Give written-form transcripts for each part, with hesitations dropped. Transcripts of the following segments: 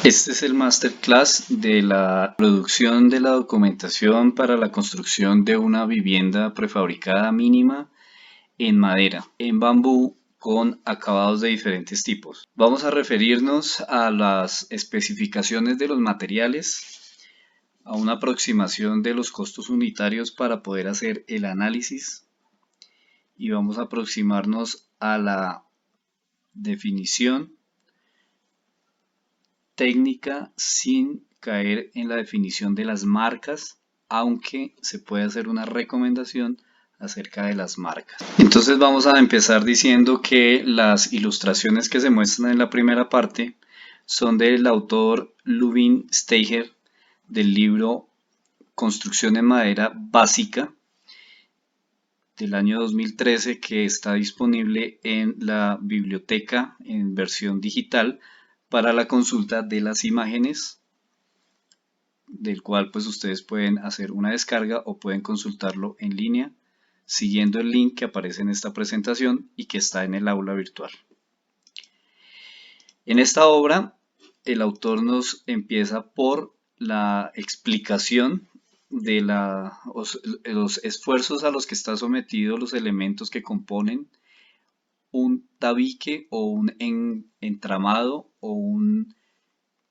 Este es el masterclass de la producción de la documentación para la construcción de una vivienda prefabricada mínima en madera, en bambú, con acabados de diferentes tipos. Vamos a referirnos a las especificaciones de los materiales, a una aproximación de los costos unitarios para poder hacer el análisis y vamos a aproximarnos a la definición técnica sin caer en la definición de las marcas, aunque se puede hacer una recomendación acerca de las marcas. Entonces vamos a empezar diciendo que las ilustraciones que se muestran en la primera parte son del autor Lubin Steiger del libro Construcción en madera básica del año 2013, que está disponible en la biblioteca en versión digital para la consulta de las imágenes, del cual pues ustedes pueden hacer una descarga o pueden consultarlo en línea siguiendo el link que aparece en esta presentación y que está en el aula virtual. En esta obra, el autor nos empieza por la explicación de los esfuerzos a los que están sometidos los elementos que componen un tabique o un entramado o un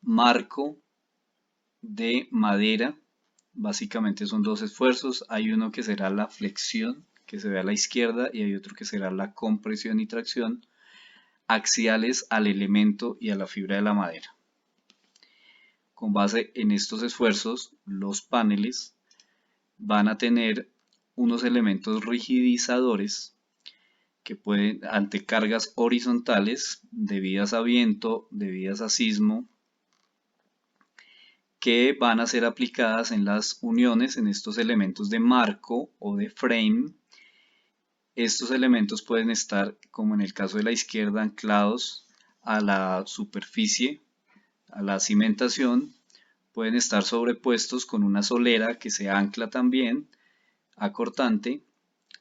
marco de madera. Básicamente son dos esfuerzos. Hay uno que será la flexión, que se ve a la izquierda, y hay otro que será la compresión y tracción, axiales al elemento y a la fibra de la madera. Con base en estos esfuerzos, los paneles van a tener unos elementos rigidizadores que pueden, ante cargas horizontales debidas a viento, debidas a sismo, que van a ser aplicadas en las uniones, en estos elementos de marco o de frame. Estos elementos pueden estar, como en el caso de la izquierda, anclados a la superficie, a la cimentación. Pueden estar sobrepuestos con una solera que se ancla también a cortante,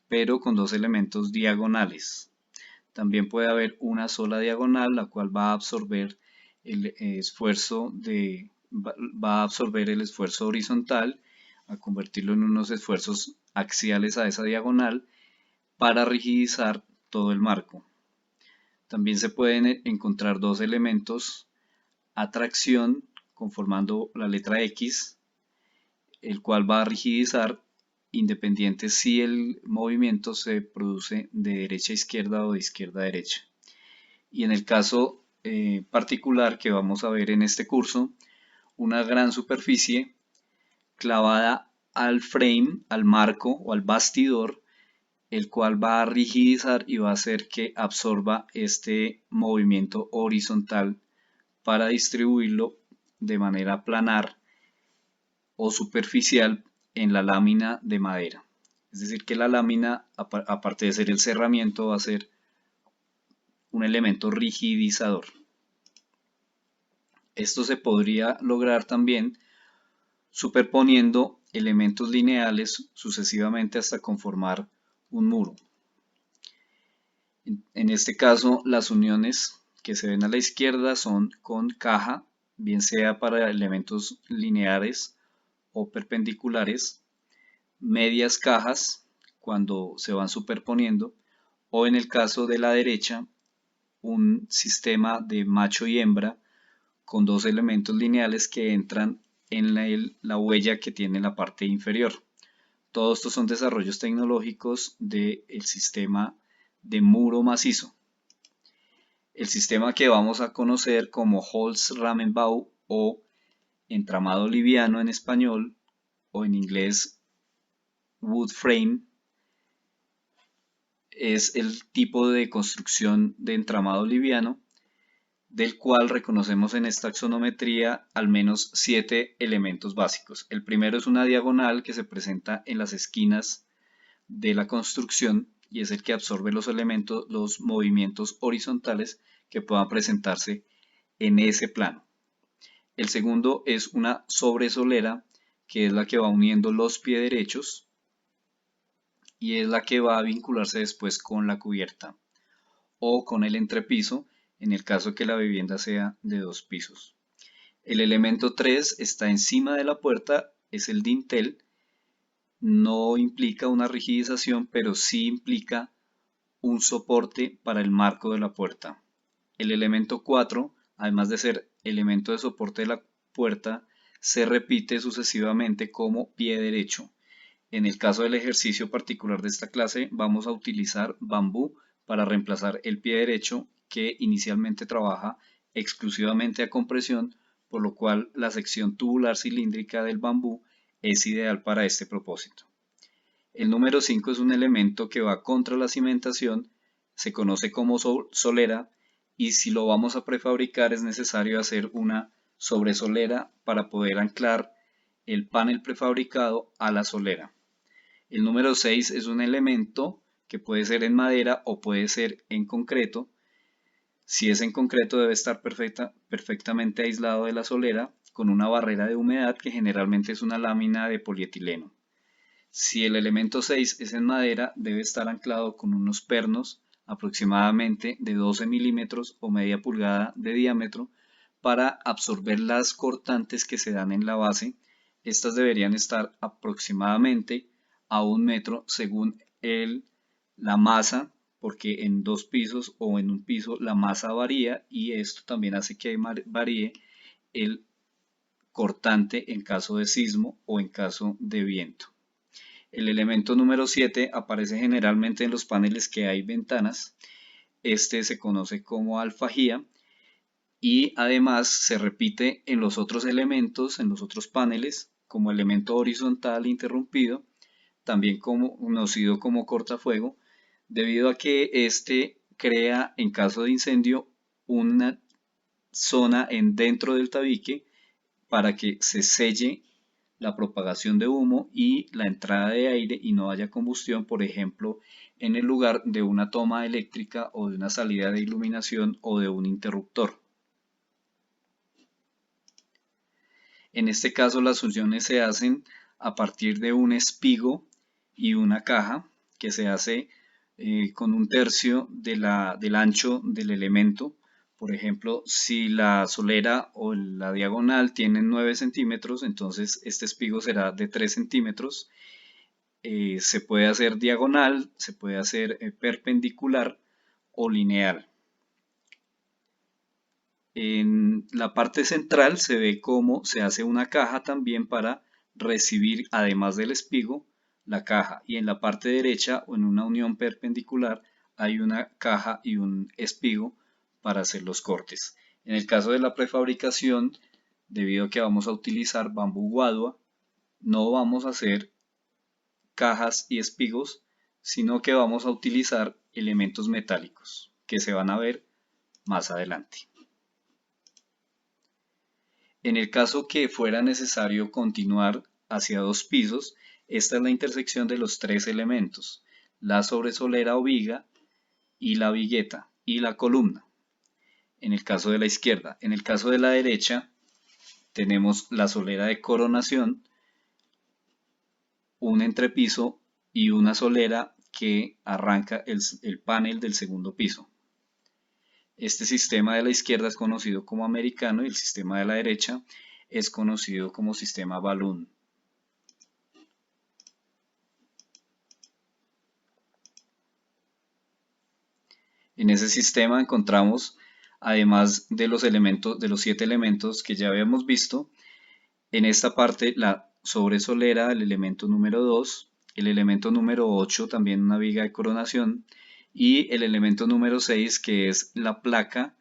pero con dos elementos diagonales. También puede haber una sola diagonal, la cual va a absorber el esfuerzo horizontal, a convertirlo en unos esfuerzos axiales a esa diagonal para rigidizar todo el marco. También se pueden encontrar dos elementos a tracción conformando la letra X, el cual va a rigidizar independiente si el movimiento se produce de derecha a izquierda o de izquierda a derecha. Y en el caso particular que vamos a ver en este curso, una gran superficie clavada al frame, al marco o al bastidor, el cual va a rigidizar y va a hacer que absorba este movimiento horizontal para distribuirlo de manera planar o superficial en la lámina de madera. Es decir, que la lámina, aparte de ser el cerramiento, va a ser un elemento rigidizador. Esto se podría lograr también superponiendo elementos lineales sucesivamente hasta conformar un muro. En este caso, las uniones que se ven a la izquierda son con caja, bien sea para elementos lineares o perpendiculares, medias cajas cuando se van superponiendo, o en el caso de la derecha, un sistema de macho y hembra con dos elementos lineales que entran en la huella que tiene la parte inferior. Todos estos son desarrollos tecnológicos del sistema de muro macizo. El sistema que vamos a conocer como Holzrahmenbau o entramado liviano en español o en inglés wood frame es el tipo de construcción de entramado liviano del cual reconocemos en esta axonometría al menos 7 elementos básicos. El primero es una diagonal que se presenta en las esquinas de la construcción y es el que absorbe los movimientos horizontales que puedan presentarse en ese plano. El segundo es una sobresolera, que es la que va uniendo los pie derechos y es la que va a vincularse después con la cubierta o con el entrepiso en el caso que la vivienda sea de 2 pisos. El elemento 3 está encima de la puerta, es el dintel. No implica una rigidización, pero sí implica un soporte para el marco de la puerta. El elemento 4, además de ser elemento de soporte de la puerta, se repite sucesivamente como pie derecho. En el caso del ejercicio particular de esta clase, vamos a utilizar bambú para reemplazar el pie derecho, que inicialmente trabaja exclusivamente a compresión, por lo cual la sección tubular cilíndrica del bambú es ideal para este propósito. El número 5 es un elemento que va contra la cimentación, se conoce como solera, y si lo vamos a prefabricar es necesario hacer una sobresolera para poder anclar el panel prefabricado a la solera. El número 6 es un elemento que puede ser en madera o puede ser en concreto. Si es en concreto debe estar perfectamente aislado de la solera con una barrera de humedad que generalmente es una lámina de polietileno. Si el elemento 6 es en madera, debe estar anclado con unos pernos aproximadamente de 12 milímetros o media pulgada de diámetro para absorber las cortantes que se dan en la base. Estas deberían estar aproximadamente a 1 metro según la masa, porque en 2 pisos o en un piso la masa varía y esto también hace que varíe el cortante en caso de sismo o en caso de viento. El elemento número 7 aparece generalmente en los paneles que hay ventanas. Este se conoce como alfajía y además se repite en los otros elementos, en los otros paneles, como elemento horizontal interrumpido, también conocido como cortafuego, debido a que este crea en caso de incendio una zona dentro del tabique para que se selle la propagación de humo y la entrada de aire y no haya combustión, por ejemplo, en el lugar de una toma eléctrica o de una salida de iluminación o de un interruptor. En este caso las funciones se hacen a partir de un espigo y una caja que se hace con 1/3 del ancho del elemento. Por ejemplo, si la solera o la diagonal tienen 9 centímetros, entonces este espigo será de 3 centímetros. Se puede hacer diagonal, se puede hacer perpendicular o lineal. En la parte central se ve cómo se hace una caja también para recibir, además del espigo, la caja. Y en la parte derecha o en una unión perpendicular hay una caja y un espigo para hacer los cortes. En el caso de la prefabricación, debido a que vamos a utilizar bambú guadua, no vamos a hacer cajas y espigos, sino que vamos a utilizar elementos metálicos que se van a ver más adelante. En el caso que fuera necesario continuar hacia 2 pisos, esta es la intersección de los 3 elementos, la sobresolera o viga y la vigueta y la columna. En el caso de la izquierda. En el caso de la derecha tenemos la solera de coronación, un entrepiso y una solera que arranca el panel del segundo piso. Este sistema de la izquierda es conocido como americano y el sistema de la derecha es conocido como sistema balloon. En ese sistema encontramos, además de los elementos, de los 7 elementos que ya habíamos visto, en esta parte la sobresolera, el elemento número 2, el elemento número 8, también una viga de coronación, y el elemento número 6, que es la placa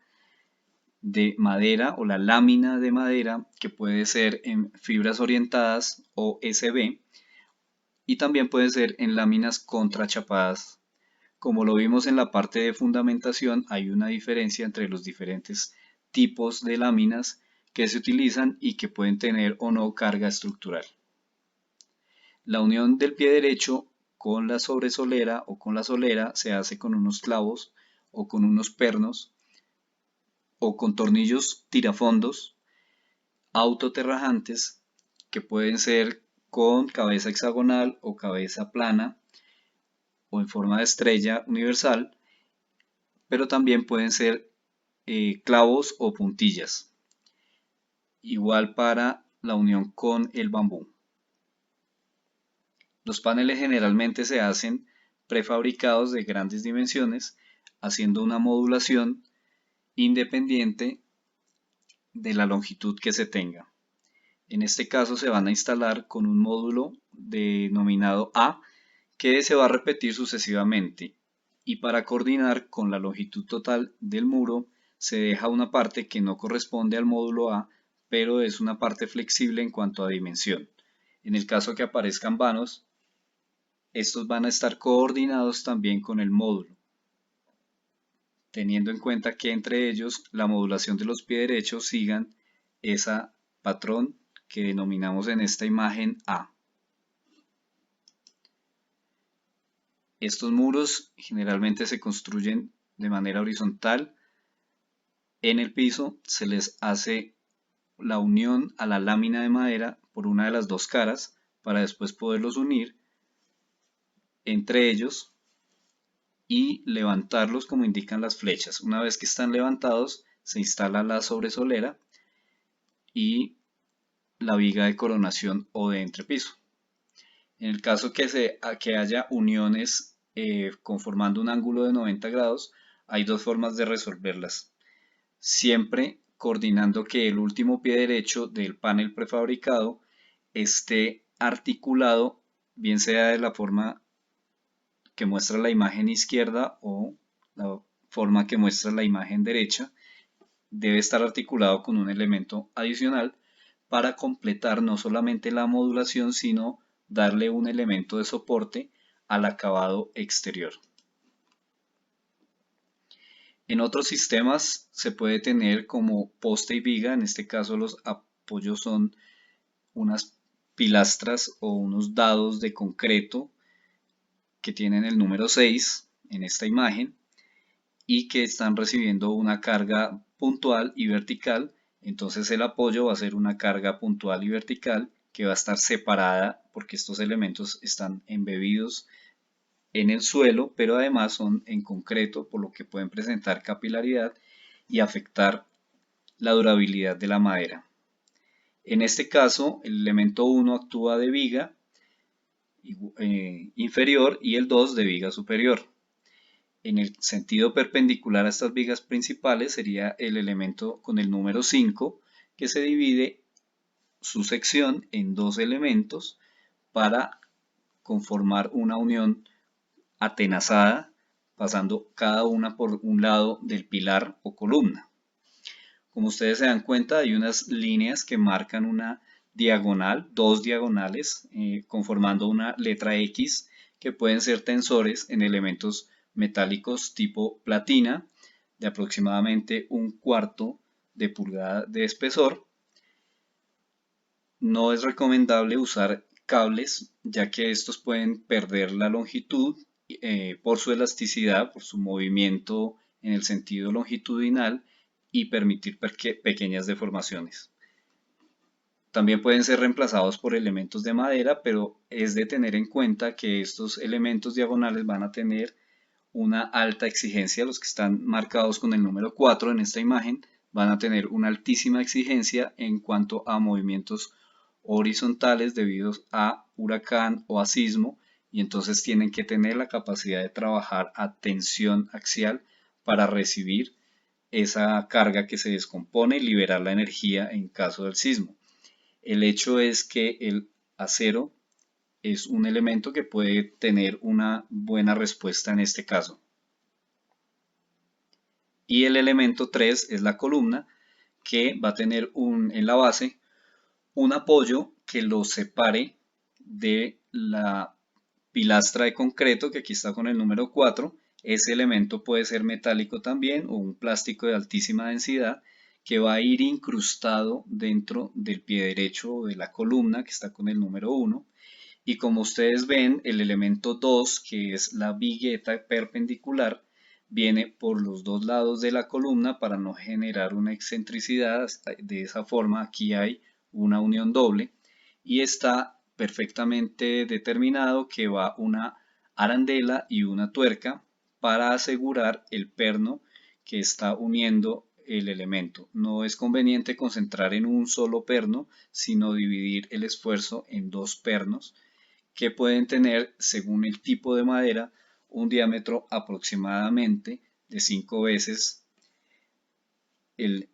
de madera o la lámina de madera, que puede ser en fibras orientadas o SB, y también puede ser en láminas contrachapadas. Como lo vimos en la parte de fundamentación, hay una diferencia entre los diferentes tipos de láminas que se utilizan y que pueden tener o no carga estructural. La unión del pie derecho con la sobresolera o con la solera se hace con unos clavos o con unos pernos o con tornillos tirafondos autoterrajantes que pueden ser con cabeza hexagonal o cabeza plana o en forma de estrella universal, pero también pueden ser clavos o puntillas. igual para la unión con el bambú. Los paneles generalmente se hacen prefabricados de grandes dimensiones, haciendo una modulación independiente de la longitud que se tenga. En este caso se van a instalar con un módulo denominado A que se va a repetir sucesivamente, y para coordinar con la longitud total del muro se deja una parte que no corresponde al módulo A, pero es una parte flexible en cuanto a dimensión. En el caso que aparezcan vanos, estos van a estar coordinados también con el módulo, teniendo en cuenta que entre ellos la modulación de los pies derechos sigan ese patrón que denominamos en esta imagen A. Estos muros generalmente se construyen de manera horizontal. En el piso se les hace la unión a la lámina de madera por una de las dos caras para después poderlos unir entre ellos y levantarlos como indican las flechas. Una vez que están levantados, se instala la sobresolera y la viga de coronación o de entrepiso. En el caso que haya uniones conformando un ángulo de 90 grados, hay dos formas de resolverlas. Siempre coordinando que el último pie derecho del panel prefabricado esté articulado, bien sea de la forma que muestra la imagen izquierda o la forma que muestra la imagen derecha, debe estar articulado con un elemento adicional para completar no solamente la modulación, sino darle un elemento de soporte al acabado exterior. En otros sistemas se puede tener como poste y viga, en este caso los apoyos son unas pilastras o unos dados de concreto que tienen el número 6 en esta imagen y que están recibiendo una carga puntual y vertical. Entonces el apoyo va a ser una carga puntual y vertical que va a estar separada porque estos elementos están embebidos en el suelo, pero además son en concreto, por lo que pueden presentar capilaridad y afectar la durabilidad de la madera. En este caso, el elemento 1 actúa de viga inferior y el 2 de viga superior. En el sentido perpendicular a estas vigas principales sería el elemento con el número 5, que se divide su sección en dos elementos para conformar una unión atenazada, pasando cada una por un lado del pilar o columna. Como ustedes se dan cuenta, hay unas líneas que marcan una diagonal, dos diagonales, conformando una letra X, que pueden ser tensores en elementos metálicos tipo platina, de aproximadamente 1/4 de pulgada de espesor. No es recomendable usar cables, ya que estos pueden perder la longitud por su elasticidad, por su movimiento en el sentido longitudinal y permitir pequeñas deformaciones. También pueden ser reemplazados por elementos de madera, pero es de tener en cuenta que estos elementos diagonales van a tener una alta exigencia. Los que están marcados con el número 4 en esta imagen van a tener una altísima exigencia en cuanto a movimientos horizontales debido a huracán o a sismo, y entonces tienen que tener la capacidad de trabajar a tensión axial para recibir esa carga que se descompone y liberar la energía en caso del sismo. El hecho es que el acero es un elemento que puede tener una buena respuesta en este caso. Y el elemento 3 es la columna, que va a tener en la base un apoyo que lo separe de la pilastra de concreto, que aquí está con el número 4. Ese elemento puede ser metálico también o un plástico de altísima densidad que va a ir incrustado dentro del pie derecho o de la columna que está con el número 1. Y como ustedes ven, el elemento 2, que es la vigueta perpendicular, viene por los dos lados de la columna para no generar una excentricidad. De esa forma aquí hay una unión doble y está perfectamente determinado que va una arandela y una tuerca para asegurar el perno que está uniendo el elemento. No es conveniente concentrar en un solo perno, sino dividir el esfuerzo en dos pernos que pueden tener, según el tipo de madera, un diámetro aproximadamente de 5 veces el,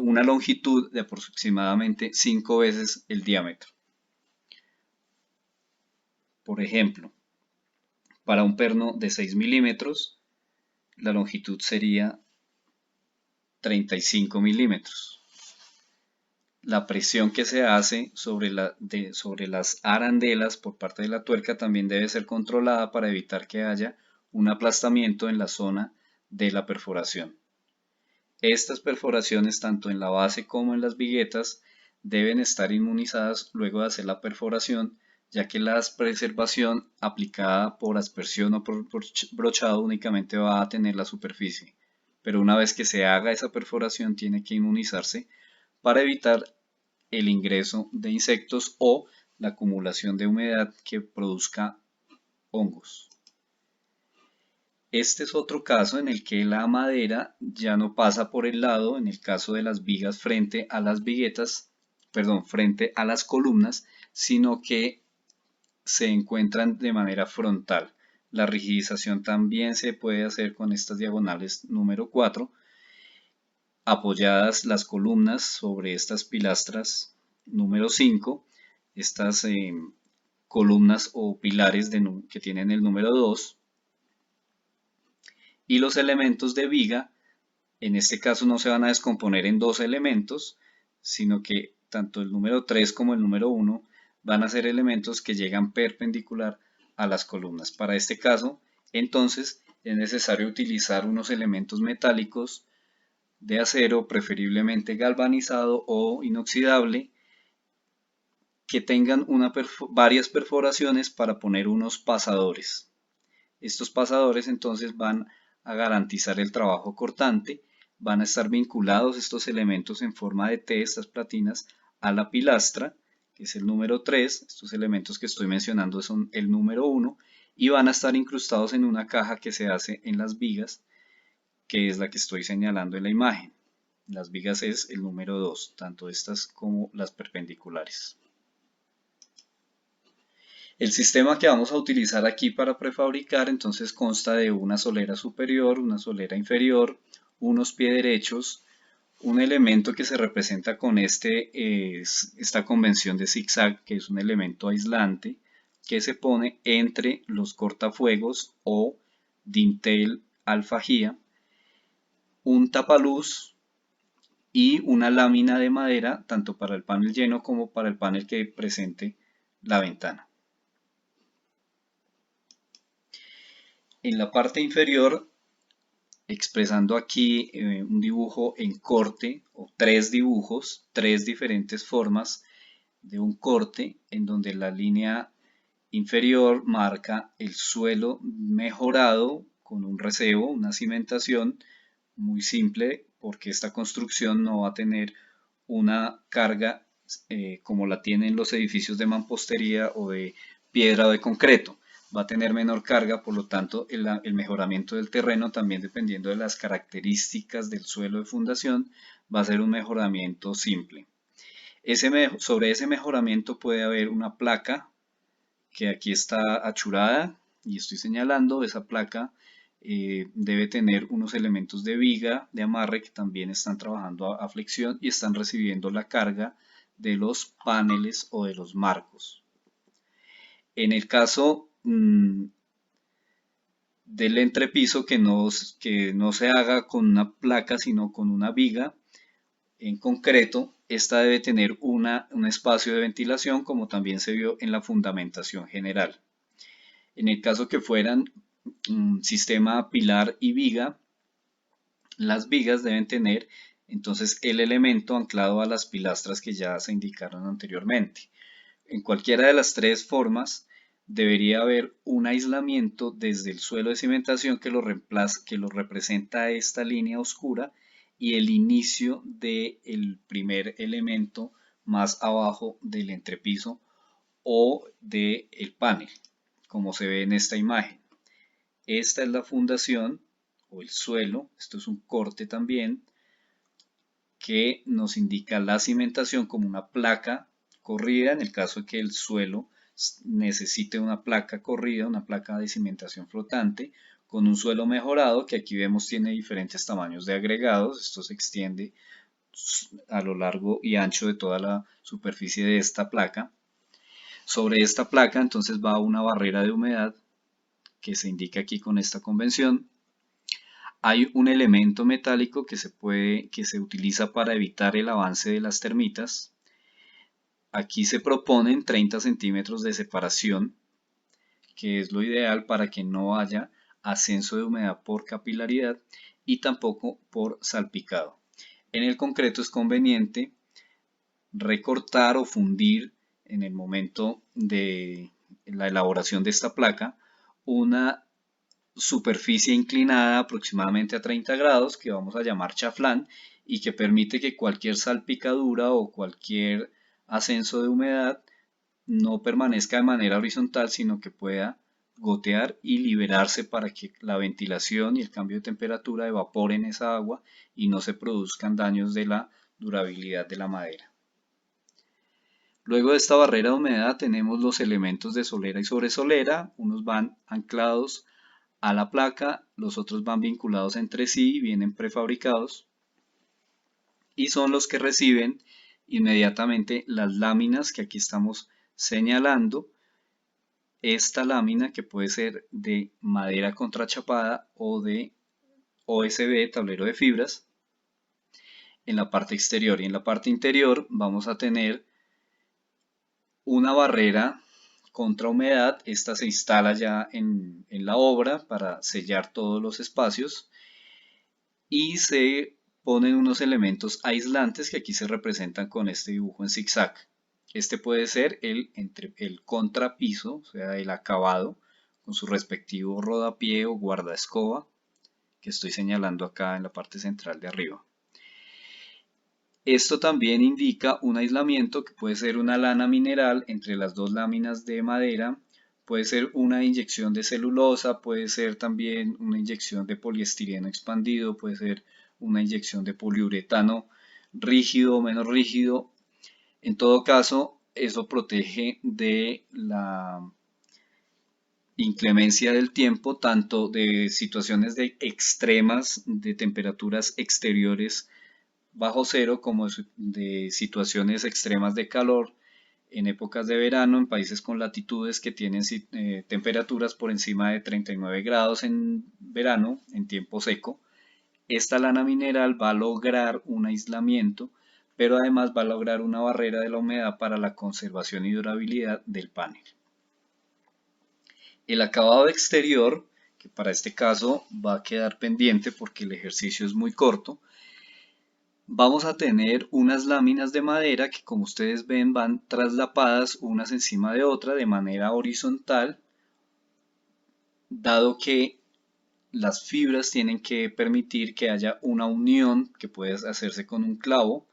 una longitud de aproximadamente 5 veces el diámetro. Por ejemplo, para un perno de 6 milímetros, la longitud sería 35 milímetros. La presión que se hace sobre las arandelas por parte de la tuerca también debe ser controlada para evitar que haya un aplastamiento en la zona de la perforación. Estas perforaciones, tanto en la base como en las viguetas, deben estar inmunizadas luego de hacer la perforación, ya que la preservación aplicada por aspersión o por brochado únicamente va a tener la superficie. Pero una vez que se haga esa perforación, tiene que inmunizarse para evitar el ingreso de insectos o la acumulación de humedad que produzca hongos. Este es otro caso en el que la madera ya no pasa por el lado, en el caso de las vigas frente a las viguetas, perdón, frente a las columnas, sino que se encuentran de manera frontal. La rigidización también se puede hacer con estas diagonales número 4, apoyadas las columnas sobre estas pilastras número 5, estas columnas o pilares que tienen el número 2, y los elementos de viga, en este caso no se van a descomponer en dos elementos, sino que tanto el número 3 como el número 1 van a ser elementos que llegan perpendicular a las columnas. Para este caso, entonces, es necesario utilizar unos elementos metálicos de acero, preferiblemente galvanizado o inoxidable, que tengan varias perforaciones para poner unos pasadores. Estos pasadores entonces van a garantizar el trabajo cortante, van a estar vinculados estos elementos en forma de T, estas platinas, a la pilastra, que es el número 3, estos elementos que estoy mencionando son el número 1, y van a estar incrustados en una caja que se hace en las vigas, que es la que estoy señalando en la imagen. Las vigas es el número 2, tanto estas como las perpendiculares. El sistema que vamos a utilizar aquí para prefabricar entonces consta de una solera superior, una solera inferior, unos pie derechos, un elemento que se representa con esta convención de zigzag, que es un elemento aislante que se pone entre los cortafuegos o dintel alfajía, un tapaluz y una lámina de madera tanto para el panel lleno como para el panel que presente la ventana. En la parte inferior, expresando aquí un dibujo en corte o tres dibujos, tres diferentes formas de un corte en donde la línea inferior marca el suelo mejorado con un recebo, una cimentación muy simple porque esta construcción no va a tener una carga como la tienen los edificios de mampostería o de piedra o de concreto. Va a tener menor carga, por lo tanto el mejoramiento del terreno también dependiendo de las características del suelo de fundación va a ser un mejoramiento simple. Sobre ese mejoramiento puede haber una placa que aquí está achurada y estoy señalando. Esa placa debe tener unos elementos de viga, de amarre que también están trabajando a flexión y están recibiendo la carga de los paneles o de los marcos. En el caso del entrepiso que no se haga con una placa sino con una viga en concreto, esta debe tener un espacio de ventilación como también se vio en la fundamentación general. En el caso que fueran sistema pilar y viga, las vigas deben tener entonces el elemento anclado a las pilastras que ya se indicaron anteriormente. En cualquiera de las tres formas debería haber un aislamiento desde el suelo de cimentación que lo representa esta línea oscura y el inicio del primer elemento más abajo del entrepiso o del panel, como se ve en esta imagen. Esta es la fundación o el suelo, esto es un corte también, que nos indica la cimentación como una placa corrida en el caso de que el suelo necesite una placa corrida, una placa de cimentación flotante, con un suelo mejorado que aquí vemos tiene diferentes tamaños de agregados. Esto se extiende a lo largo y ancho de toda la superficie de esta placa. Sobre esta placa entonces va una barrera de humedad que se indica aquí con esta convención. Hay un elemento metálico que se utiliza para evitar el avance de las termitas. Aquí se proponen 30 centímetros de separación, que es lo ideal para que no haya ascenso de humedad por capilaridad y tampoco por salpicado. En el concreto es conveniente recortar o fundir en el momento de la elaboración de esta placa una superficie inclinada aproximadamente a 30 grados que vamos a llamar chaflán y que permite que cualquier salpicadura o cualquier ascenso de humedad no permanezca de manera horizontal, sino que pueda gotear y liberarse para que la ventilación y el cambio de temperatura evaporen esa agua y no se produzcan daños de la durabilidad de la madera. Luego de esta barrera de humedad tenemos los elementos de solera y sobresolera. Unos van anclados a la placa, los otros van vinculados entre sí, vienen prefabricados y son los que reciben inmediatamente las láminas que aquí estamos señalando. Esta lámina que puede ser de madera contrachapada o de OSB, tablero de fibras, en la parte exterior, y en la parte interior vamos a tener una barrera contra humedad. Esta se instala ya en la obra para sellar todos los espacios y se ponen unos elementos aislantes que aquí se representan con este dibujo en zigzag. Este puede ser el contrapiso, o sea, el acabado, con su respectivo rodapié o guardaescoba, que estoy señalando acá en la parte central de arriba. Esto también indica un aislamiento que puede ser una lana mineral entre las dos láminas de madera, puede ser una inyección de celulosa, puede ser también una inyección de poliestireno expandido, puede ser una inyección de poliuretano rígido o menos rígido. En todo caso, eso protege de la inclemencia del tiempo, tanto de situaciones extremas de temperaturas exteriores bajo cero como de situaciones extremas de calor en épocas de verano en países con latitudes que tienen temperaturas por encima de 39 grados en verano, en tiempo seco. Esta lana mineral va a lograr un aislamiento, pero además va a lograr una barrera de la humedad para la conservación y durabilidad del panel. El acabado exterior, que para este caso va a quedar pendiente porque el ejercicio es muy corto, vamos a tener unas láminas de madera que, como ustedes ven, van traslapadas unas encima de otra de manera horizontal, dado que las fibras tienen que permitir que haya una unión que puede hacerse con un clavo,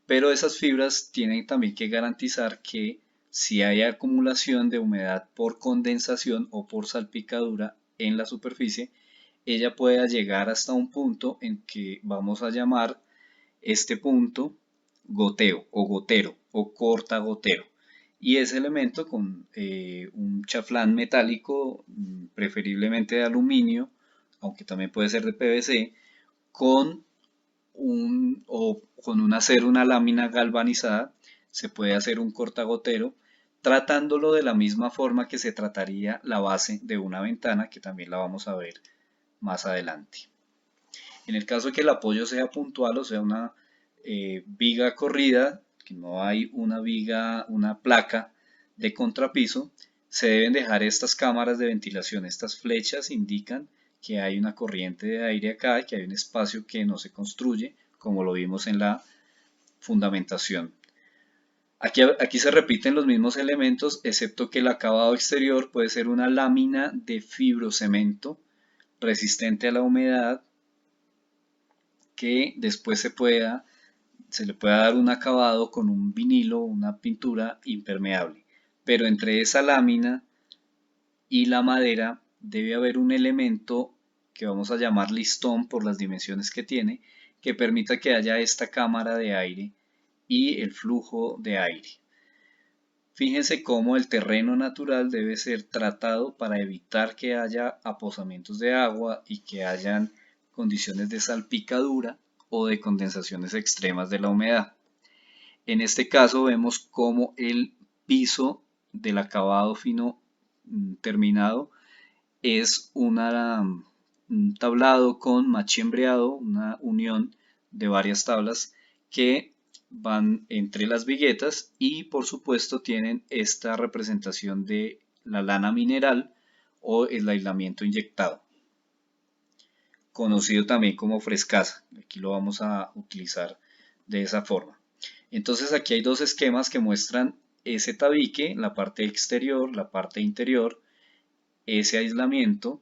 pero esas fibras tienen también que garantizar que si hay acumulación de humedad por condensación o por salpicadura en la superficie, ella pueda llegar hasta un punto en que vamos a llamar este punto goteo o gotero o corta gotero. Y ese elemento con un chaflán metálico, preferiblemente de aluminio, aunque también puede ser de PVC, con con un acero, una lámina galvanizada, se puede hacer un cortagotero, tratándolo de la misma forma que se trataría la base de una ventana, que también la vamos a ver más adelante. En el caso de que el apoyo sea puntual, o sea una viga corrida, que no hay una placa de contrapiso, se deben dejar estas cámaras de ventilación. Estas flechas indican que hay una corriente de aire acá, que hay un espacio que no se construye, como lo vimos en la fundamentación. Aquí se repiten los mismos elementos, excepto que el acabado exterior puede ser una lámina de fibrocemento resistente a la humedad, que después se le pueda dar un acabado con un vinilo, una pintura impermeable. Pero entre esa lámina y la madera debe haber un elemento que vamos a llamar listón por las dimensiones que tiene, que permita que haya esta cámara de aire y el flujo de aire. Fíjense cómo el terreno natural debe ser tratado para evitar que haya aposamientos de agua y que hayan condiciones de salpicadura o de condensaciones extremas de la humedad. En este caso vemos cómo el piso del acabado fino terminado es un tablado con machembreado, una unión de varias tablas que van entre las viguetas y por supuesto tienen esta representación de la lana mineral o el aislamiento inyectado, conocido también como frescasa. Aquí lo vamos a utilizar de esa forma. Entonces aquí hay dos esquemas que muestran ese tabique, la parte exterior, la parte interior, ese aislamiento,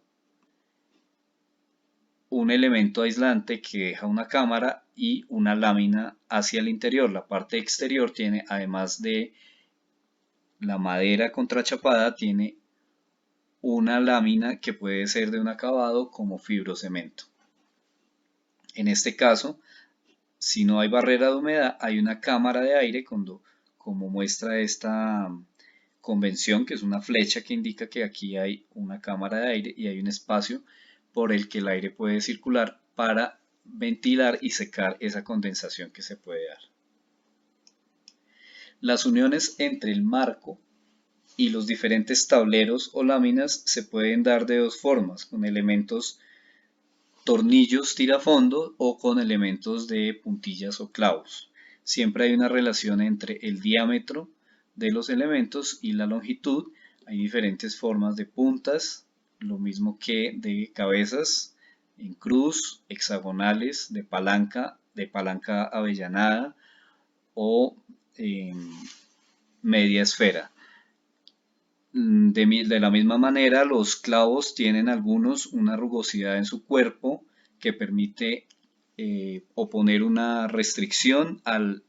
un elemento aislante que deja una cámara y una lámina hacia el interior. La parte exterior tiene, además de la madera contrachapada, tiene una lámina que puede ser de un acabado como fibrocemento. En este caso, si no hay barrera de humedad, hay una cámara de aire como muestra esta convención, que es una flecha que indica que aquí hay una cámara de aire y hay un espacio por el que el aire puede circular para ventilar y secar esa condensación que se puede dar. Las uniones entre el marco y los diferentes tableros o láminas se pueden dar de dos formas, con elementos tornillos tirafondo o con elementos de puntillas o clavos. Siempre hay una relación entre el diámetro de los elementos y la longitud. Hay diferentes formas de puntas, lo mismo que de cabezas en cruz, hexagonales, de palanca avellanada o media esfera. De la misma manera, los clavos tienen algunos una rugosidad en su cuerpo que permite oponer una restricción al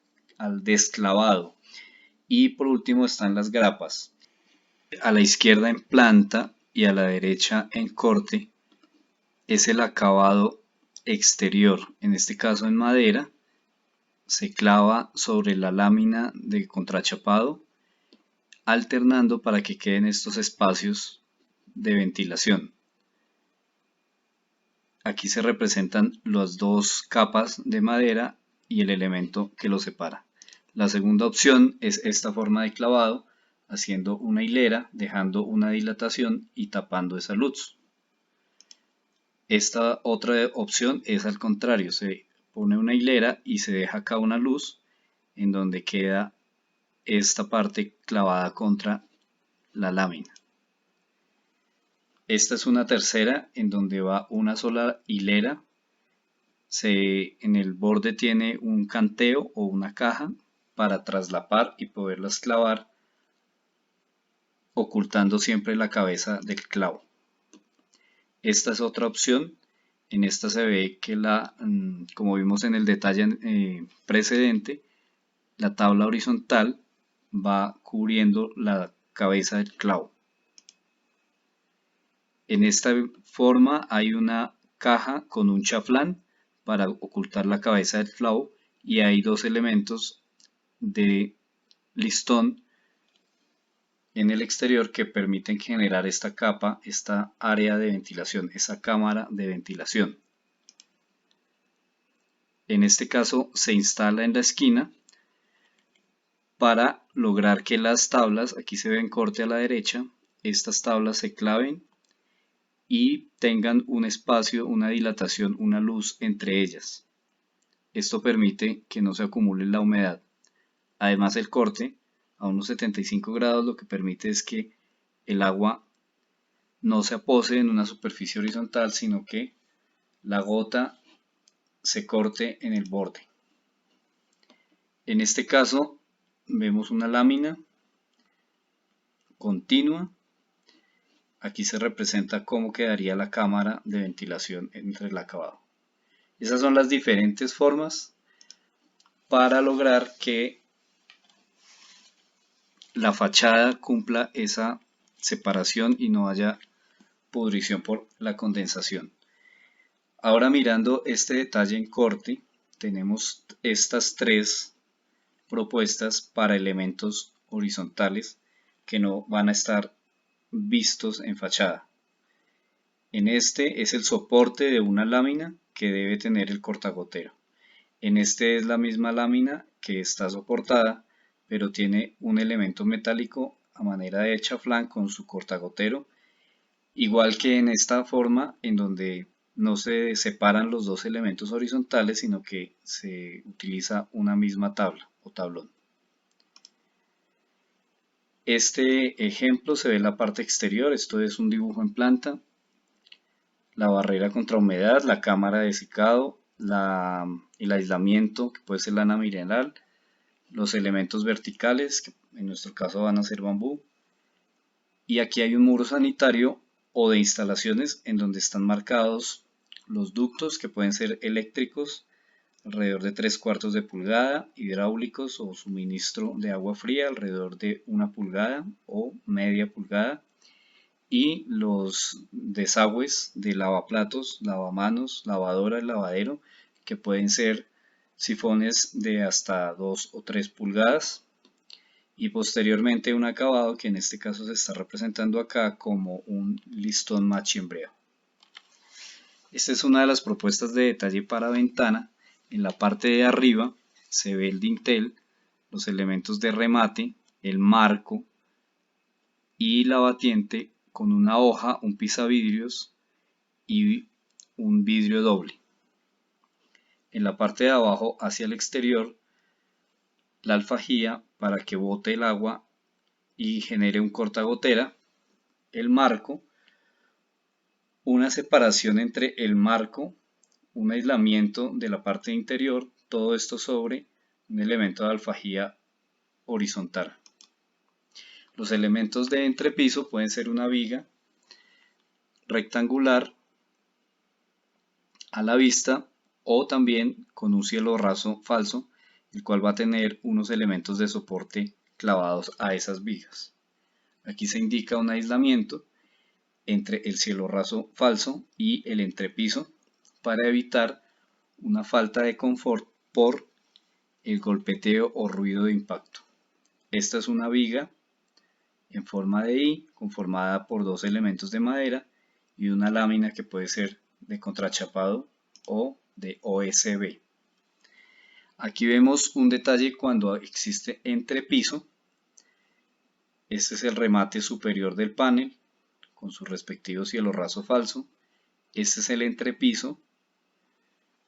desclavado. Y por último están las grapas. A la izquierda en planta y a la derecha en corte es el acabado exterior, en este caso en madera, se clava sobre la lámina de contrachapado, alternando para que queden estos espacios de ventilación. Aquí se representan las dos capas de madera y el elemento que los separa. La segunda opción es esta forma de clavado, haciendo una hilera, dejando una dilatación y tapando esa luz. Esta otra opción es al contrario, se pone una hilera y se deja acá una luz en donde queda esta parte clavada contra la lámina. Esta es una tercera en donde va una sola hilera. En el borde tiene un canteo o una caja para traslapar y poderlas clavar, ocultando siempre la cabeza del clavo. Esta es otra opción. En esta se ve que como vimos en el detalle precedente, la tabla horizontal va cubriendo la cabeza del clavo. En esta forma hay una caja con un chaflán para ocultar la cabeza del clavo y hay dos elementos de listón en el exterior que permiten generar esta capa, esta área de ventilación, esa cámara de ventilación. En este caso se instala en la esquina para lograr que las tablas, aquí se ve en corte a la derecha, estas tablas se claven y tengan un espacio, una dilatación, una luz entre ellas. Esto permite que no se acumule la humedad. Además, el corte a unos 75 grados lo que permite es que el agua no se apose en una superficie horizontal, sino que la gota se corte en el borde. En este caso vemos una lámina continua. Aquí se representa cómo quedaría la cámara de ventilación entre el acabado. Esas son las diferentes formas para lograr que la fachada cumpla esa separación y no haya pudrición por la condensación. Ahora mirando este detalle en corte, tenemos estas tres propuestas para elementos horizontales que no van a estar vistos en fachada. En este es el soporte de una lámina que debe tener el cortagotero. En este es la misma lámina que está soportada, pero tiene un elemento metálico a manera de chaflán con su cortagotero, igual que en esta forma en donde no se separan los dos elementos horizontales, sino que se utiliza una misma tabla o tablón. Este ejemplo se ve en la parte exterior, esto es un dibujo en planta, la barrera contra humedad, la cámara de secado, el aislamiento que puede ser lana mineral, los elementos verticales que en nuestro caso van a ser bambú, y aquí hay un muro sanitario o de instalaciones en donde están marcados los ductos que pueden ser eléctricos alrededor de 3/4 de pulgada, hidráulicos o suministro de agua fría alrededor de 1 pulgada o media pulgada, y los desagües de lavaplatos, lavamanos, lavadora y lavadero que pueden ser sifones de hasta 2 o 3 pulgadas, y posteriormente un acabado que en este caso se está representando acá como un listón machiembreado. Esta es una de las propuestas de detalle para ventana. En la parte de arriba se ve el dintel, los elementos de remate, el marco y la batiente con una hoja, un pisavidrios y un vidrio doble. En la parte de abajo hacia el exterior, la alfajía para que bote el agua y genere un cortagotera, el marco, una separación entre el marco, un aislamiento de la parte interior, todo esto sobre un elemento de alfajía horizontal. Los elementos de entrepiso pueden ser una viga rectangular a la vista o también con un cielo raso falso, el cual va a tener unos elementos de soporte clavados a esas vigas. Aquí se indica un aislamiento entre el cielo raso falso y el entrepiso para evitar una falta de confort por el golpeteo o ruido de impacto. Esta es una viga en forma de I conformada por dos elementos de madera y una lámina que puede ser de contrachapado o de OSB. Aquí vemos un detalle cuando existe entrepiso. Este es el remate superior del panel con su respectivo cielo raso falso. Este es el entrepiso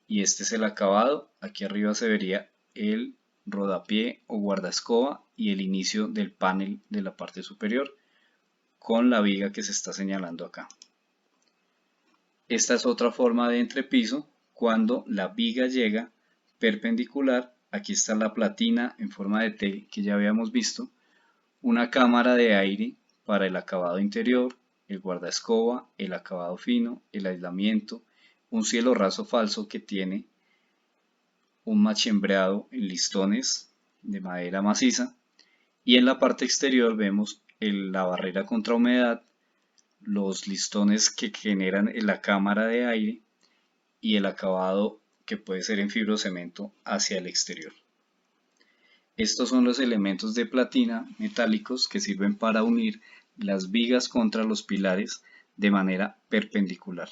y este es el acabado. Aquí arriba se vería el rodapié o guardaescoba y el inicio del panel de la parte superior con la viga que se está señalando acá. Esta es otra forma de entrepiso cuando la viga llega perpendicular. Aquí está la platina en forma de T que ya habíamos visto, una cámara de aire para el acabado interior, el guardaescoba, el acabado fino, el aislamiento, un cielo raso falso que tiene un machembreado en listones de madera maciza, y en la parte exterior vemos la barrera contra humedad, los listones que generan la cámara de aire y el acabado que puede ser en fibrocemento hacia el exterior. Estos son los elementos de platina metálicos que sirven para unir las vigas contra los pilares de manera perpendicular.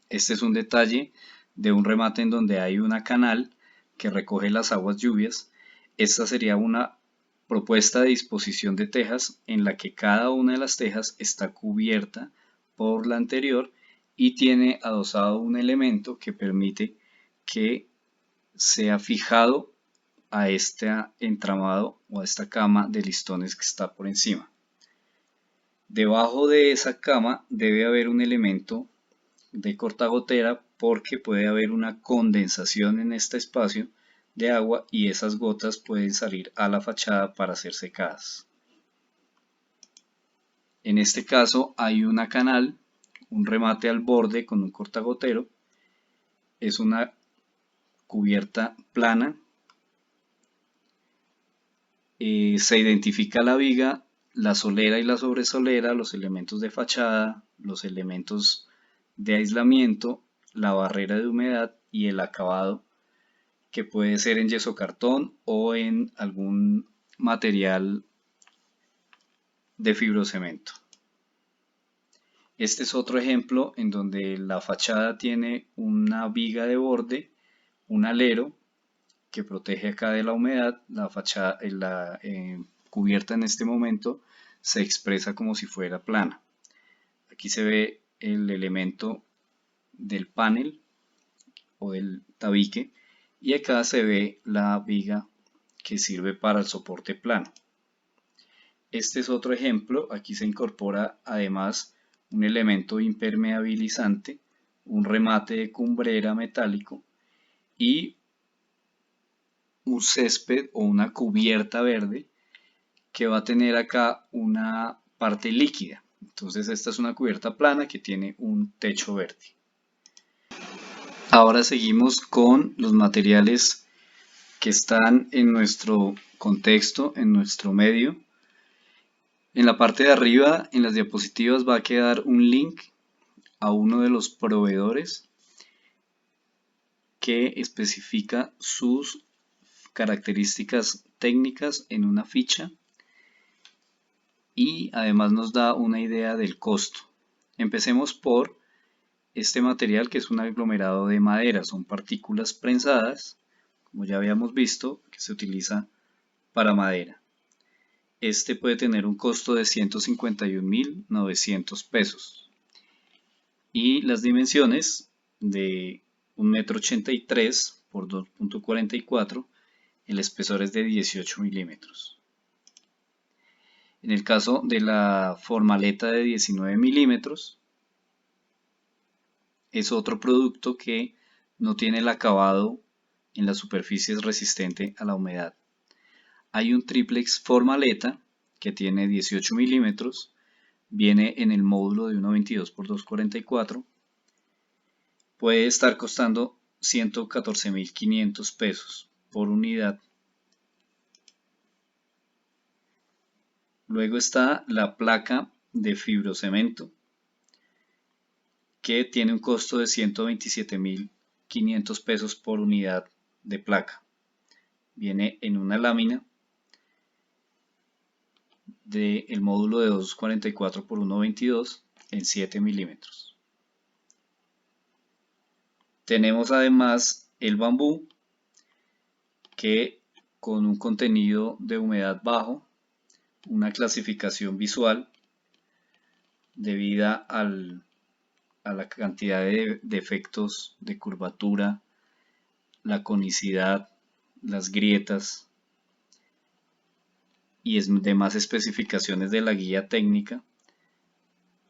Este es un detalle de un remate en donde hay una canal que recoge las aguas lluvias. Esta sería una propuesta de disposición de tejas en la que cada una de las tejas está cubierta por la anterior y tiene adosado un elemento que permite que sea fijado a este entramado o a esta cama de listones que está por encima. Debajo de esa cama debe haber un elemento de cortagotera porque puede haber una condensación en este espacio de agua y esas gotas pueden salir a la fachada para ser secadas. En este caso hay una canal, un remate al borde con un cortagotero, es una cubierta plana, se identifica la viga, la solera y la sobresolera, los elementos de fachada, los elementos de aislamiento, la barrera de humedad y el acabado, que puede ser en yeso cartón o en algún material de fibrocemento. Este es otro ejemplo en donde la fachada tiene una viga de borde, un alero que protege acá de la humedad. La fachada, la cubierta en este momento se expresa como si fuera plana. Aquí se ve el elemento del panel o del tabique y acá se ve la viga que sirve para el soporte plano. Este es otro ejemplo. Aquí se incorpora además un elemento impermeabilizante, un remate de cumbrera metálico y un césped o una cubierta verde que va a tener acá una parte líquida. Entonces esta es una cubierta plana que tiene un techo verde. Ahora seguimos con los materiales que están en nuestro contexto, en nuestro medio. En la parte de arriba, en las diapositivas, va a quedar un link a uno de los proveedores que especifica sus características técnicas en una ficha y además nos da una idea del costo. Empecemos por este material, que es un aglomerado de madera, son partículas prensadas, como ya habíamos visto, que se utiliza para madera. Este puede tener un costo de 151.900 pesos y las dimensiones de 1,83 m por 2,44 m, el espesor es de 18 milímetros. En el caso de la formaleta de 19 milímetros, es otro producto que no tiene el acabado en las superficies resistente a la humedad. Hay un triplex formaleta que tiene 18 milímetros, viene en el módulo de 1,22 por 2,44, puede estar costando 114.500 pesos por unidad. Luego está la placa de fibrocemento, que tiene un costo de 127.500 pesos por unidad de placa. Viene en una lámina del módulo de 2,44 por 1,22 en 7 milímetros. Tenemos además el bambú, que con un contenido de humedad bajo, una clasificación visual debida a la cantidad de defectos de curvatura, la conicidad, las grietas y demás especificaciones de la guía técnica,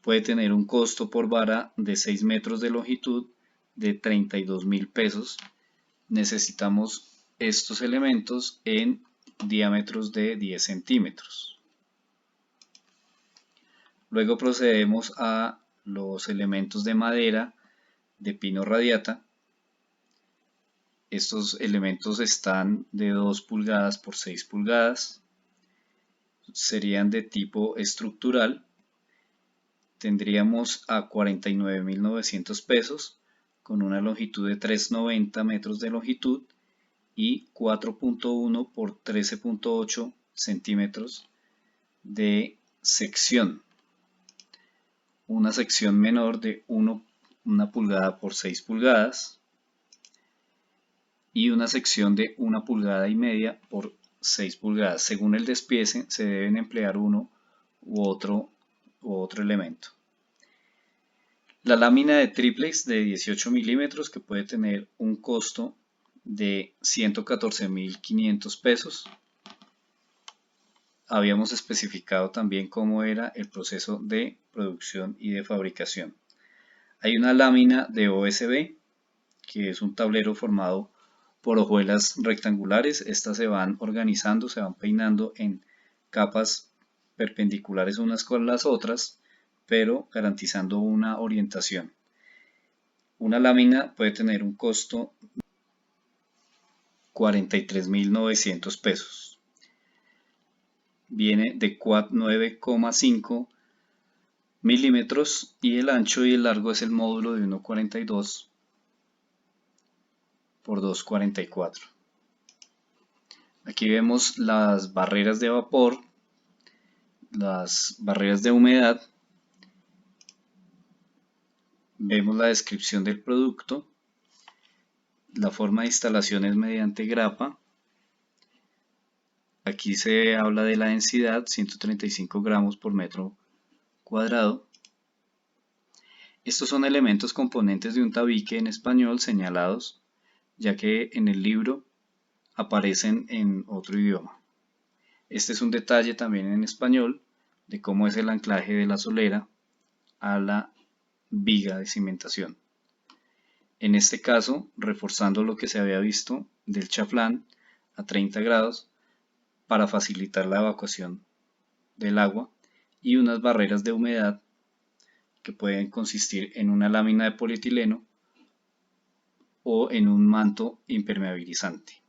puede tener un costo por vara de 6 metros de longitud de 32.000 pesos. Necesitamos estos elementos en diámetros de 10 centímetros. Luego procedemos a los elementos de madera de pino radiata. Estos elementos están de 2 pulgadas por 6 pulgadas. Serían de tipo estructural. Tendríamos a 49.900 pesos con una longitud de 3,90 metros de longitud y 4,1 por 13,8 centímetros de sección. Una sección menor de 1 pulgada por 6 pulgadas y una sección de 1,5 pulgadas por 6 pulgadas. Según el despiece se deben emplear uno u otro elemento. La lámina de triplex de 18 milímetros, que puede tener un costo de 114.500 pesos. Habíamos especificado también cómo era el proceso de producción y de fabricación. Hay una lámina de OSB, que es un tablero formado por hojuelas rectangulares. Estas se van organizando, se van peinando en capas perpendiculares unas con las otras, pero garantizando una orientación. Una lámina puede tener un costo de 43.900 pesos. Viene de 9,5 milímetros y el ancho y el largo es el módulo de 1,42 por 2,44. Aquí vemos las barreras de vapor, las barreras de humedad, vemos la descripción del producto, la forma de instalación es mediante grapa. Aquí se habla de la densidad, 135 gramos por metro cuadrado. Estos son elementos componentes de un tabique en español señalados, ya que en el libro aparecen en otro idioma. Este es un detalle también en español de cómo es el anclaje de la solera a la viga de cimentación. En este caso, reforzando lo que se había visto del chaflán a 30 grados para facilitar la evacuación del agua, y unas barreras de humedad que pueden consistir en una lámina de polietileno o en un manto impermeabilizante.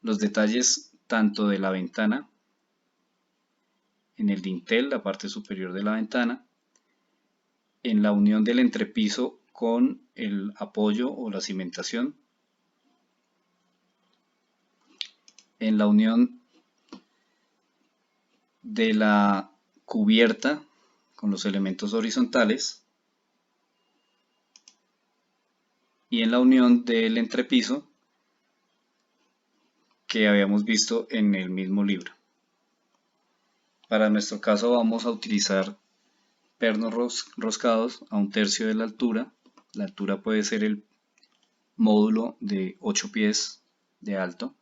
Los detalles tanto de la ventana, en el dintel, la parte superior de la ventana, en la unión del entrepiso con el apoyo o la cimentación, en la unión de la cubierta con los elementos horizontales y en la unión del entrepiso que habíamos visto en el mismo libro. Para nuestro caso vamos a utilizar pernos roscados a 1/3 de la altura. La altura puede ser el módulo de 8 pies de alto.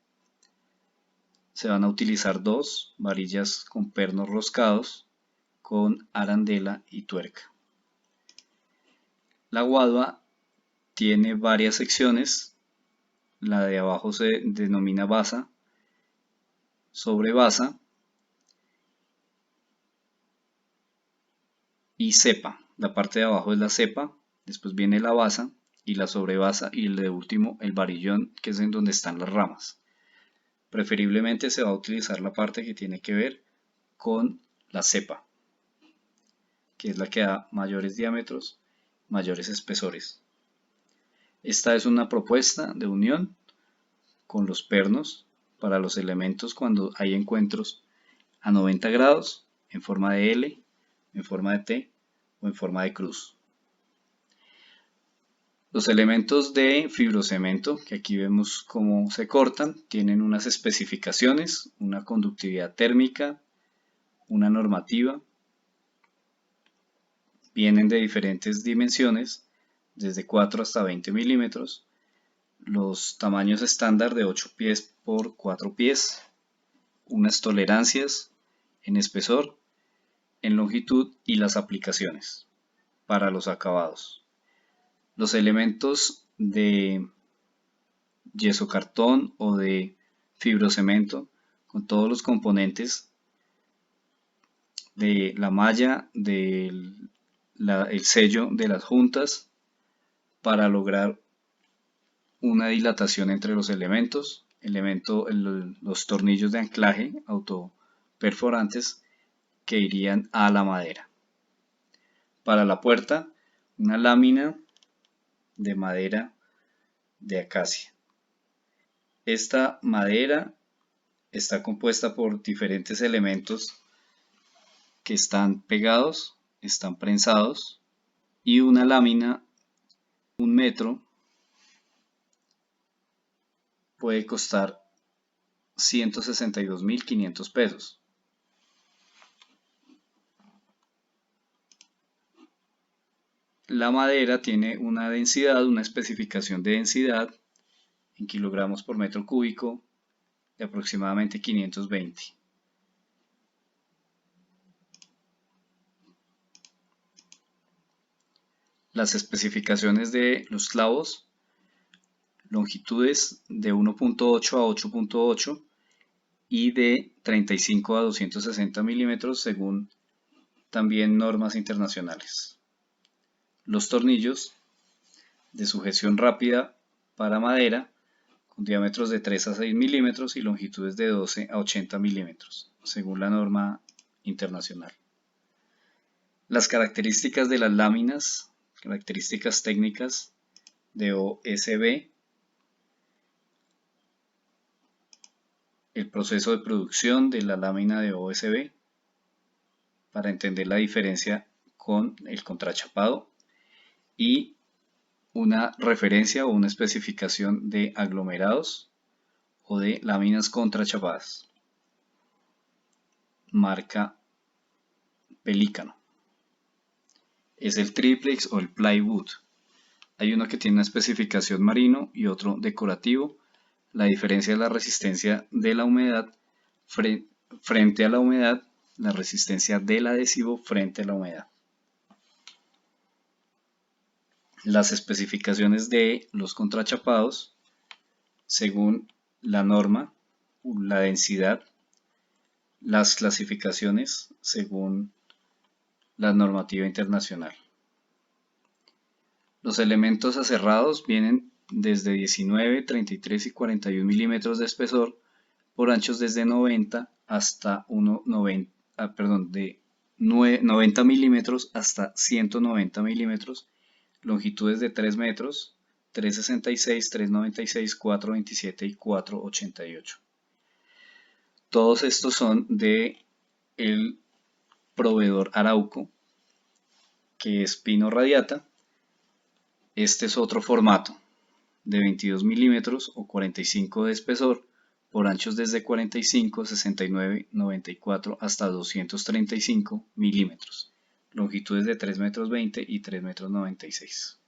Se van a utilizar dos varillas con pernos roscados con arandela y tuerca. La guadua tiene varias secciones. La de abajo se denomina basa, sobre basa y cepa. La parte de abajo es la cepa, después viene la basa y la sobrebasa y el de último el varillón, que es en donde están las ramas. Preferiblemente se va a utilizar la parte que tiene que ver con la cepa, que es la que da mayores diámetros, mayores espesores. Esta es una propuesta de unión con los pernos para los elementos cuando hay encuentros a 90 grados en forma de L, en forma de T o en forma de cruz. Los elementos de fibrocemento, que aquí vemos cómo se cortan, tienen unas especificaciones, una conductividad térmica, una normativa. Vienen de diferentes dimensiones, desde 4 hasta 20 milímetros, los tamaños estándar de 8 pies por 4 pies, unas tolerancias en espesor, en longitud y las aplicaciones para los acabados. Los elementos de yeso cartón o de fibrocemento con todos los componentes de la malla, del el sello de las juntas para lograr una dilatación entre los elementos, los tornillos de anclaje autoperforantes que irían a la madera. Para la puerta, una lámina de madera de acacia. Esta madera está compuesta por diferentes elementos que están pegados, están prensados, y una lámina, 1 metro, puede costar 162.500 pesos. La madera tiene una densidad, una especificación de densidad en kilogramos por metro cúbico de aproximadamente 520. Las especificaciones de los clavos: longitudes de 1.8 a 8.8 y de 35 a 260 milímetros según también normas internacionales. Los tornillos de sujeción rápida para madera con diámetros de 3 a 6 milímetros y longitudes de 12 a 80 milímetros según la norma internacional. Las características de las láminas, características técnicas de OSB: el proceso de producción de la lámina de OSB para entender la diferencia con el contrachapado y una referencia o una especificación de aglomerados o de láminas contrachapadas, marca Pelícano. Es el triplex o el plywood. Hay uno que tiene una especificación marino y otro decorativo. La diferencia es la resistencia de la humedad frente a la humedad, la resistencia del adhesivo frente a la humedad. Las especificaciones de los contrachapados según la norma, la densidad, las clasificaciones según la normativa internacional. Los elementos aserrados vienen desde 19, 33 y 41 milímetros de espesor por anchos desde 90 hasta 90 milímetros hasta 190 milímetros, longitudes de 3 metros, 3,66, 3,96, 4,27 y 4,88. Todos estos son de el proveedor Arauco, que es Pino Radiata. Este es otro formato de 22 milímetros o 45 de espesor por anchos desde 45, 69, 94 hasta 235 milímetros, longitudes de 3 metros 20 y 3 metros 96.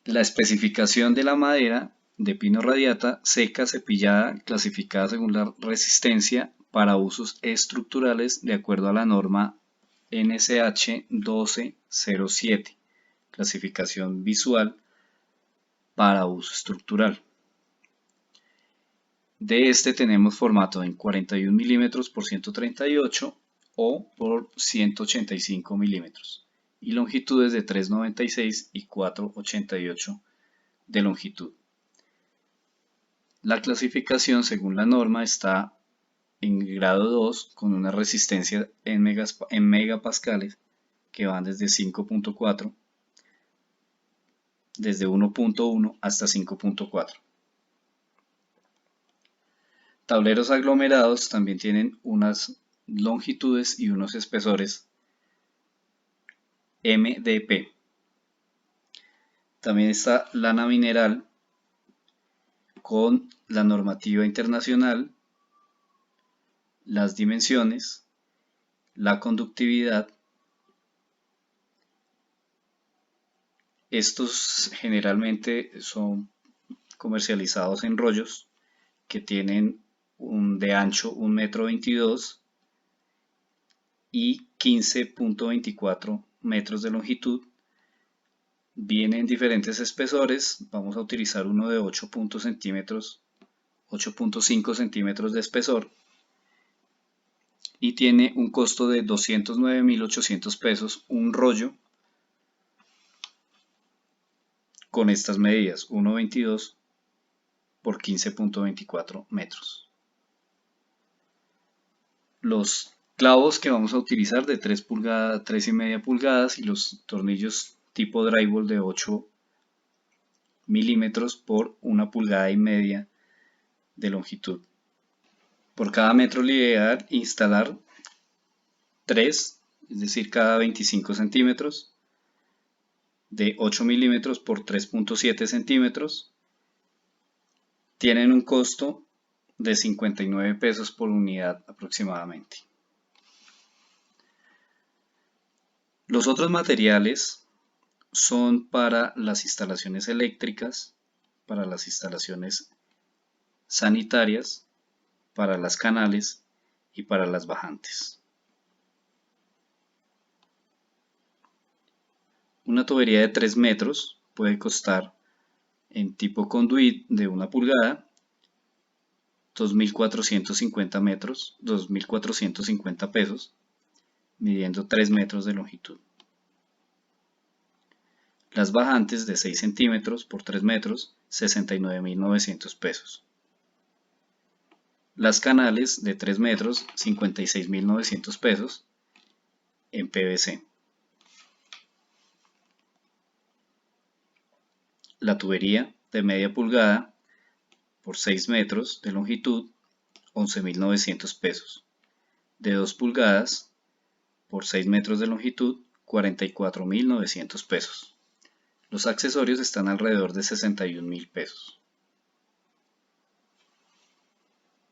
La especificación de la madera de pino radiata seca cepillada clasificada según la resistencia para usos estructurales de acuerdo a la norma NSH 1207, clasificación visual para uso estructural. De este tenemos formato en 41 milímetros por 138 o por 185 milímetros y longitudes de 3,96 y 4,88 de longitud. La clasificación según la norma está en grado 2 con una resistencia en megapascales que van desde 5.4, desde 1.1 hasta 5.4. Tableros aglomerados también tienen unas longitudes y unos espesores MDP. También está lana mineral con la normativa internacional, las dimensiones, la conductividad. Estos generalmente son comercializados en rollos que tienen de ancho 1,22 m y 15.24 metros de longitud. Viene en diferentes espesores. Vamos a utilizar uno de 8.5 centímetros de espesor y tiene un costo de 209.800 pesos un rollo con estas medidas, 1,22 por 15.24 metros. Los clavos que vamos a utilizar de 3 pulgadas, 3,5 pulgadas y los tornillos tipo drywall de 8 milímetros por 1,5 pulgadas de longitud. Por cada metro lineal instalar 3, es decir, cada 25 centímetros, de 8 milímetros por 3.7 centímetros. Tienen un costo de 59 pesos por unidad aproximadamente. Los otros materiales son para las instalaciones eléctricas, para las instalaciones sanitarias, para las canales y para las bajantes. Una tubería de 3 metros puede costar en tipo conduit de 1 pulgada 2.450 pesos, midiendo 3 metros de longitud. Las bajantes de 6 centímetros por 3 metros, 69.900 pesos. Las canales de 3 metros, 56.900 pesos en PVC. La tubería de media pulgada por 6 metros de longitud, 11.900 pesos. De 2 pulgadas por 6 metros de longitud, 44.900 pesos. Los accesorios están alrededor de 61.000 pesos.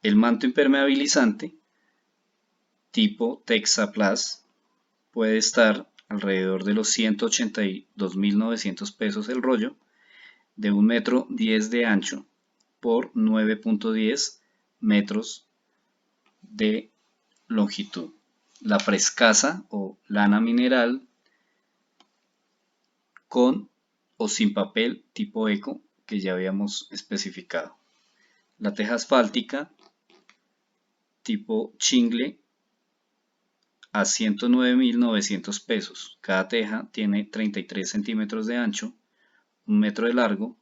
El manto impermeabilizante tipo Texaplast puede estar alrededor de los 182.900 pesos el rollo, de 1,10 m de ancho por 9.10 metros de longitud. La frescasa o lana mineral con o sin papel tipo eco que ya habíamos especificado. La teja asfáltica tipo Chingle a 109.900 pesos. Cada teja tiene 33 centímetros de ancho, 1 metro de largo.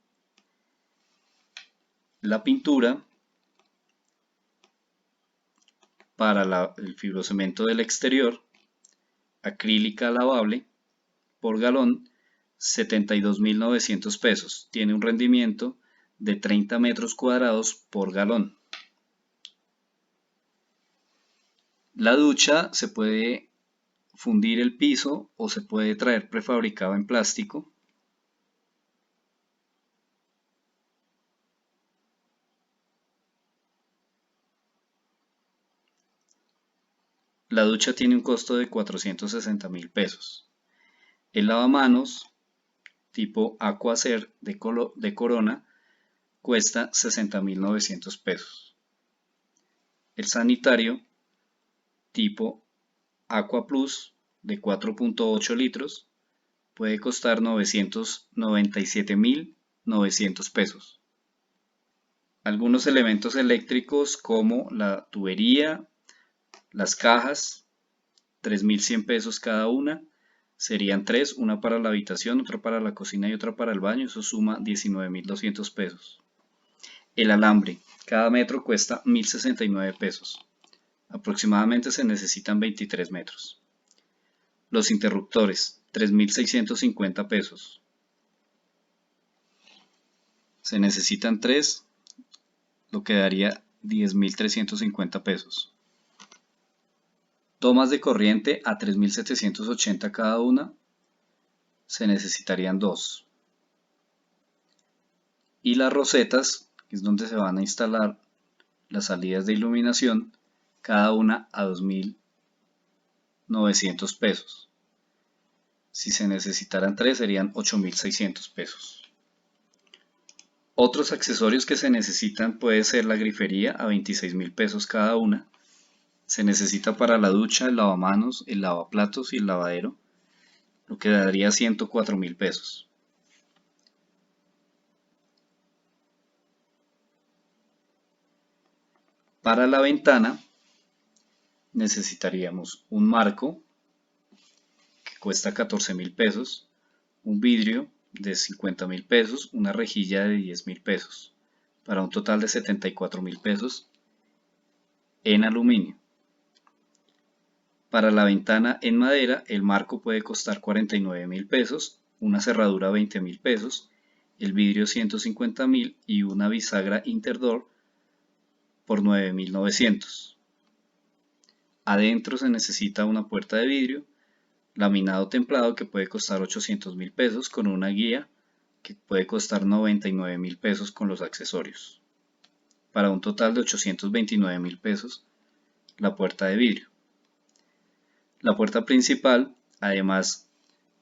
La pintura para el fibrocemento del exterior, acrílica lavable, por galón, 72.900 pesos. Tiene un rendimiento de 30 metros cuadrados por galón. La ducha se puede fundir el piso o se puede traer prefabricado en plástico. La ducha tiene un costo de 460.000 pesos. El lavamanos tipo Aquacer de Corona cuesta 60.900 pesos. El sanitario tipo Aqua Plus de 4.8 litros puede costar 997.900 pesos. Algunos elementos eléctricos como la tubería, las cajas, 3.100 pesos cada una, serían 3, una para la habitación, otra para la cocina y otra para el baño, eso suma 19.200 pesos. El alambre, cada metro cuesta 1.069 pesos. Aproximadamente se necesitan 23 metros. Los interruptores, 3.650 pesos. Se necesitan 3, lo que daría 10.350 pesos. Tomas de corriente a 3.780 cada una, se necesitarían 2. Y las rosetas, que es donde se van a instalar las salidas de iluminación, cada una a 2.900 pesos. Si se necesitaran 3 serían 8.600 pesos. Otros accesorios que se necesitan puede ser la grifería a 26.000 pesos cada una. Se necesita para la ducha, el lavamanos, el lavaplatos y el lavadero, lo que daría 104.000 pesos. Para la ventana necesitaríamos un marco que cuesta 14.000 pesos, un vidrio de 50.000 pesos, una rejilla de 10.000 pesos, para un total de 74.000 pesos en aluminio. Para la ventana en madera, el marco puede costar 49.000 pesos, una cerradura 20.000 pesos, el vidrio 150.000 y una bisagra Interdoor por 9.900. Adentro se necesita una puerta de vidrio, laminado templado que puede costar 800.000 pesos con una guía que puede costar 99.000 pesos con los accesorios, para un total de 829.000 pesos la puerta de vidrio. La puerta principal, además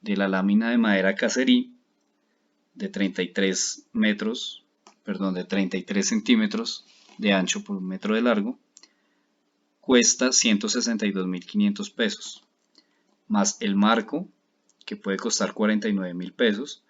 de la lámina de madera caserí de 33 centímetros de ancho por 1 metro de largo, cuesta 162.500 pesos, más el marco que puede costar 49.000 pesos.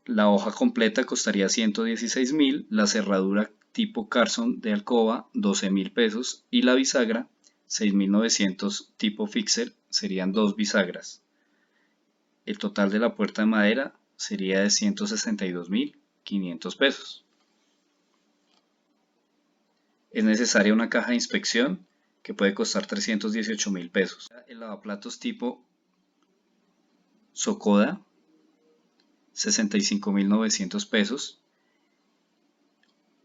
La hoja completa costaría 116.000, la cerradura tipo Carson de alcoba 12.000 pesos y la bisagra 6.900 tipo Fixer, serían 2 bisagras. El total de la puerta de madera sería de 162.500 pesos. Es necesaria una caja de inspección que puede costar 318.000 pesos. El lavaplatos tipo Socoda $65.900 pesos.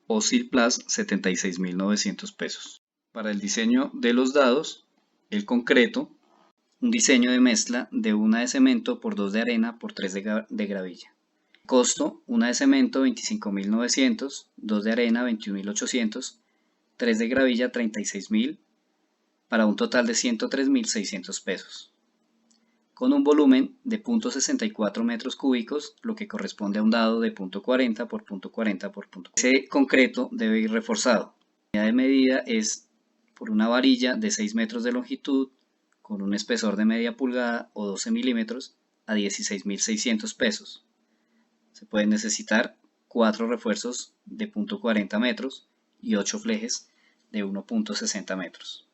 Ossil Plus, $76.900 pesos. Para el diseño de los dados, el concreto, un diseño de mezcla de una de cemento por 2 de arena por 3 de gravilla. Costo, una de cemento 25.900, 2 de arena 21.800, 3 de gravilla 36.000, para un total de 103.600 pesos. Con un volumen de 0.64 metros cúbicos, lo que corresponde a un dado de 0.40 por 0.40 por 0.40. Ese concreto debe ir reforzado. La unidad de medida es por una varilla de 6 metros de longitud con un espesor de media pulgada o 12 milímetros a 16.600 pesos. Se pueden necesitar 4 refuerzos de 0.40 metros y 8 flejes de 1.60 metros.